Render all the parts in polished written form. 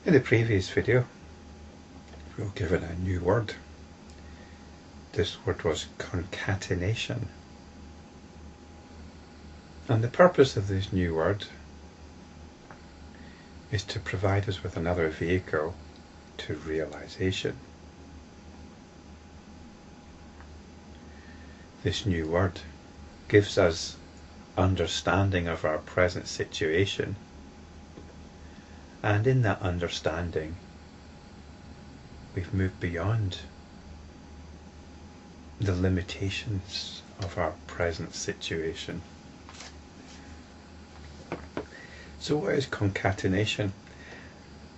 In the previous video, we were given a new word. This word was concatenation. And the purpose of this new word is to provide us with another vehicle to realization. This new word gives us understanding of our present situation, and in that understanding we've moved beyond the limitations of our present situation. So what is concatenation?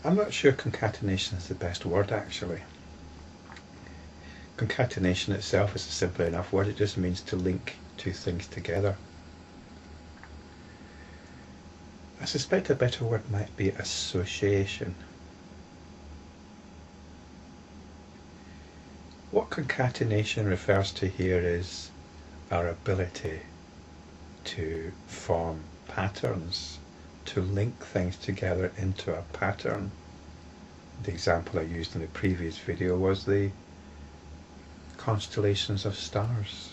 I'm not sure concatenation is the best word actually. Concatenation itself is a simple enough word. It just means to link two things together. I suspect a better word might be association. What concatenation refers to here is our ability to form patterns, to link things together into a pattern. The example I used in the previous video was the constellations of stars.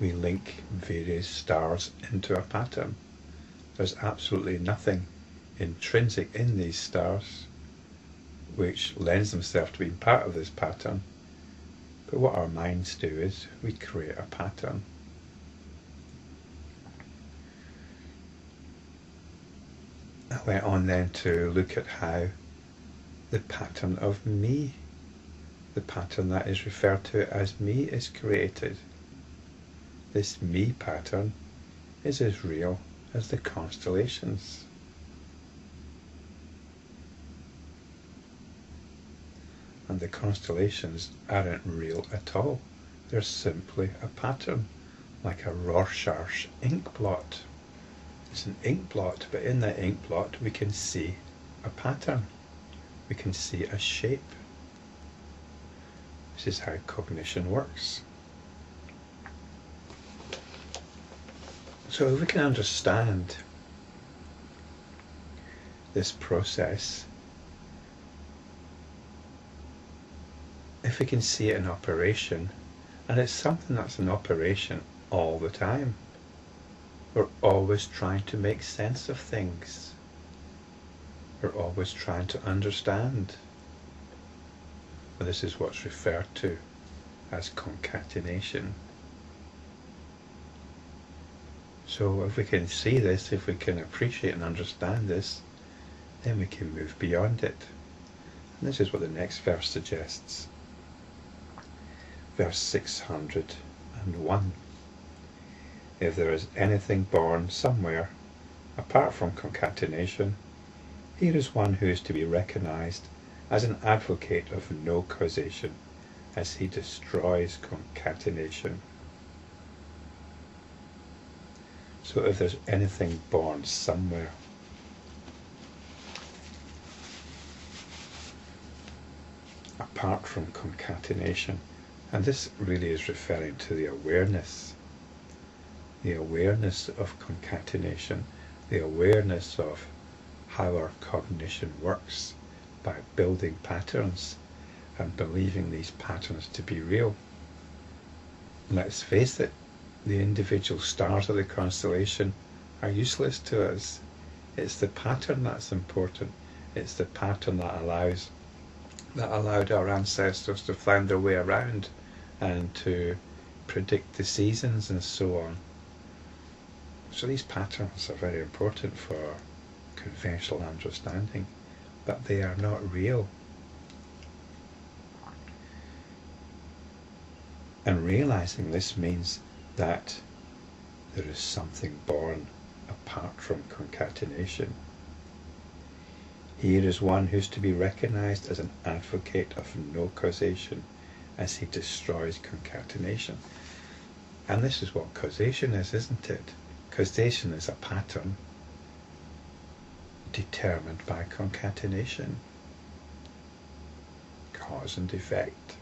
We link various stars into a pattern. There's absolutely nothing intrinsic in these stars which lends themselves to being part of this pattern, but what our minds do is we create a pattern. I went on then to look at how the pattern of me, the pattern that is referred to as me, is created. This me pattern is as real as the constellations. And the constellations aren't real at all. They're simply a pattern, like a Rorschach ink blot. It's an ink blot, but in that ink blot we can see a pattern. We can see a shape. This is how cognition works. So if we can understand this process, if we can see it in operation, and it's something that's in operation all the time, we're always trying to make sense of things. We're always trying to understand. Well, this is what's referred to as concatenation. So if we can see this, if we can appreciate and understand this, then we can move beyond it. And this is what the next verse suggests. Verse 601. If there is anything born somewhere apart from concatenation, here is one who is to be recognized as an advocate of no causation, as he destroys concatenation. So if there's anything born somewhere, apart from concatenation, and this really is referring to the awareness of concatenation, the awareness of how our cognition works by building patterns and believing these patterns to be real. Let's face it, the individual stars of the constellation are useless to us. It's the pattern that's important. It's the pattern that allowed our ancestors to find their way around and to predict the seasons and so on. So these patterns are very important for conventional understanding, but they are not real. And realizing this means that there is something born apart from concatenation. Here is one who's to be recognized as an advocate of no causation, as he destroys concatenation. And this is what causation is, isn't it? Causation is a pattern determined by concatenation. Cause and effect.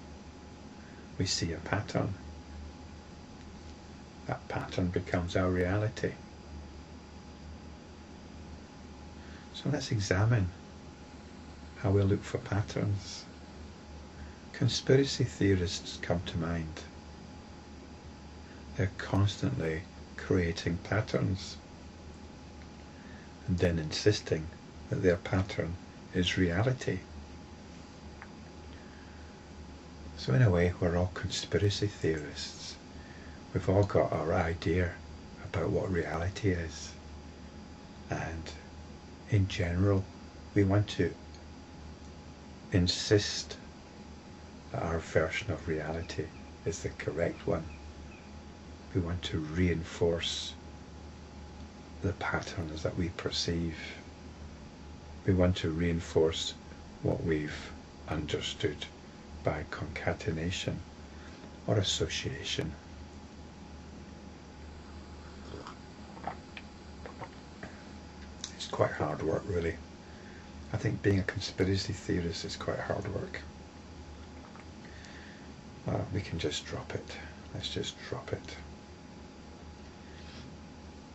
We see a pattern. That pattern becomes our reality. So let's examine how we look for patterns. Conspiracy theorists come to mind. They're constantly creating patterns and then insisting that their pattern is reality. So in a way, we're all conspiracy theorists. We've all got our idea about what reality is. And in general, we want to insist that our version of reality is the correct one. We want to reinforce the patterns that we perceive. We want to reinforce what we've understood by concatenation or association. It's quite hard work, really. I think being a conspiracy theorist is quite hard work. We can just drop it. Let's just drop it.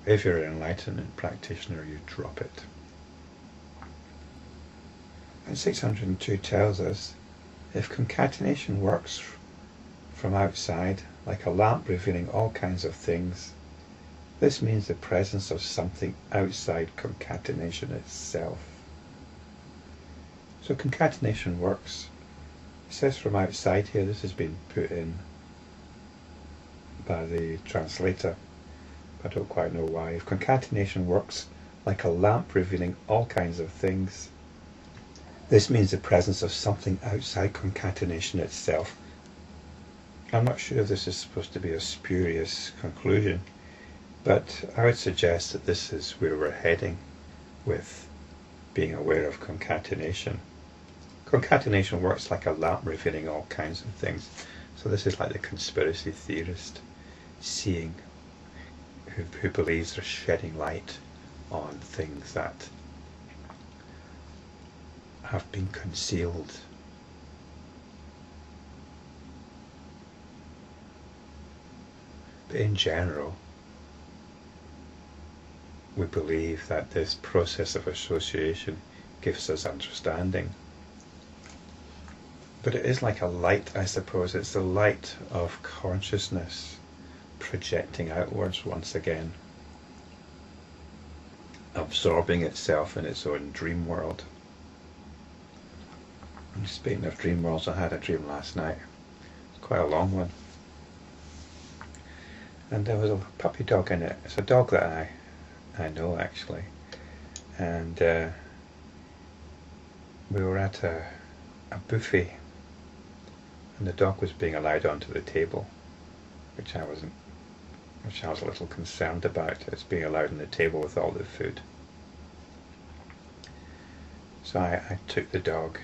If you're an enlightenment practitioner, you drop it. And 602 tells us, if concatenation works from outside, like a lamp revealing all kinds of things, this means the presence of something outside concatenation itself. So concatenation works. It says from outside here, this has been put in by the translator. I don't quite know why. If concatenation works like a lamp revealing all kinds of things, this means the presence of something outside concatenation itself. I'm not sure if this is supposed to be a spurious conclusion, but I would suggest that this is where we're heading with being aware of concatenation. Concatenation works like a lamp revealing all kinds of things. So this is like the conspiracy theorist seeing who believes they're shedding light on things that have been concealed. But in general, we believe that this process of association gives us understanding. But it is like a light, I suppose. It's the light of consciousness projecting outwards once again, absorbing itself in its own dream world. And speaking of dream worlds, I had a dream last night. It's quite a long one. And there was a puppy dog in it. It's a dog that I know actually. And we were at a buffet, and the dog was being allowed onto the table, which I was a little concerned about. It's being allowed on the table with all the food. So I took the dog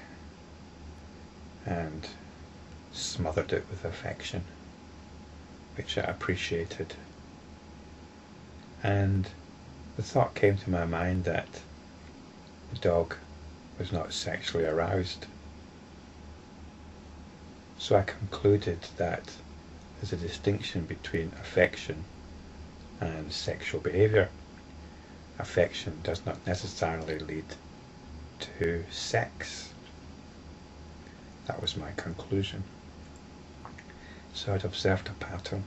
and smothered it with affection, which I appreciated. And the thought came to my mind that the dog was not sexually aroused. So I concluded that there's a distinction between affection and sexual behaviour. Affection does not necessarily lead to sex. That was my conclusion. So I'd observed a pattern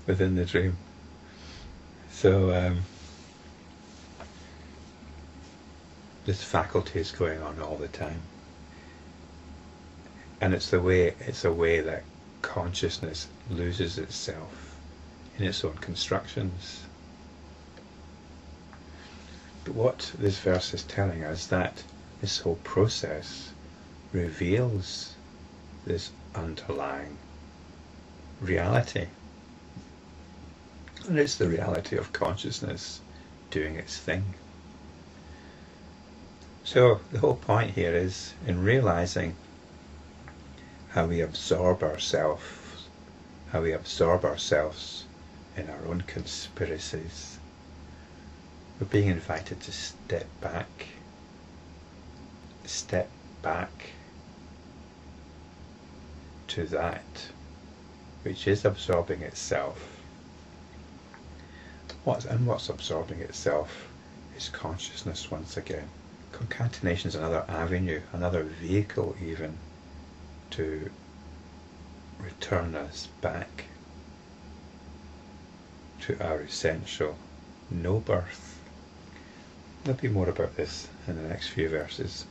within the dream. So this faculty is going on all the time, and it's a way that consciousness loses itself in its own constructions. But what this verse is telling us, that this whole process reveals this underlying reality. And it's the reality of consciousness doing its thing. So the whole point here is in realizing how we absorb ourselves in our own conspiracies. We're being invited to step back to that which is absorbing itself. what's absorbing itself is consciousness once again. Concatenation is another avenue, another vehicle even, to return us back to our essential no birth. There'll be more about this in the next few verses.